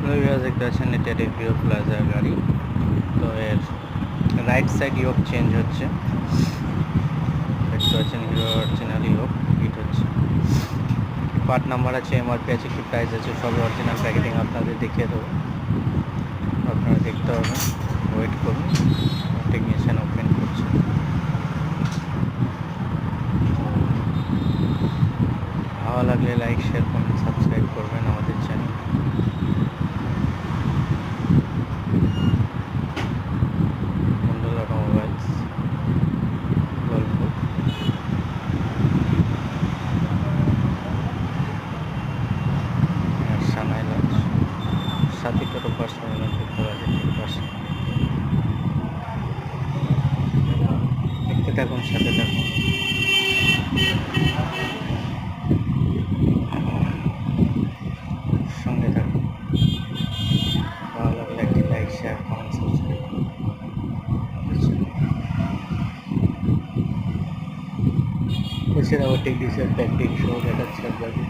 দেখতে পাচ্ছেন এটা একটা হিরো প্লাজার গাড়ি। তো এর রাইট সাইড ইয়োক চেঞ্জ হচ্ছে, দেখতে পাচ্ছেন হিরো অরিজিনাল ইয়োক হিট হচ্ছে। পার্ট নাম্বার আছে, এমআরপি আছে, কি প্রাইস আছে, সবই অরিজিনাল প্যাকেটিং আপনাদের দেখিয়ে দেবো, আপনারা দেখতে হবে। ওয়েট করুন, টেকনিশিয়ান ওপেন করছে। ভালো লাগলে লাইক, শেয়ার, কমেন্ট, সাবস্ক্রাইব করবেন আমাদের চ্যানেল। মন্ডল অটোমোবাইলস, গল্প। সানাই লঞ্চ, সাথী টোটো পার্সোনাল দেখতে পাচ্ছেন, ঠিক পাশে। দেখতে থাকুন, সাথে থাকুন। সঙ্গে থাকুন। ভালো লাগলে একটি লাইক, শেয়ার, কমেন্ট, সাবস্ক্রাইব। এছাড়াও টেকনিশিয়ান প্র্যাকটিস শো দেখাচ্ছে আপনাকে।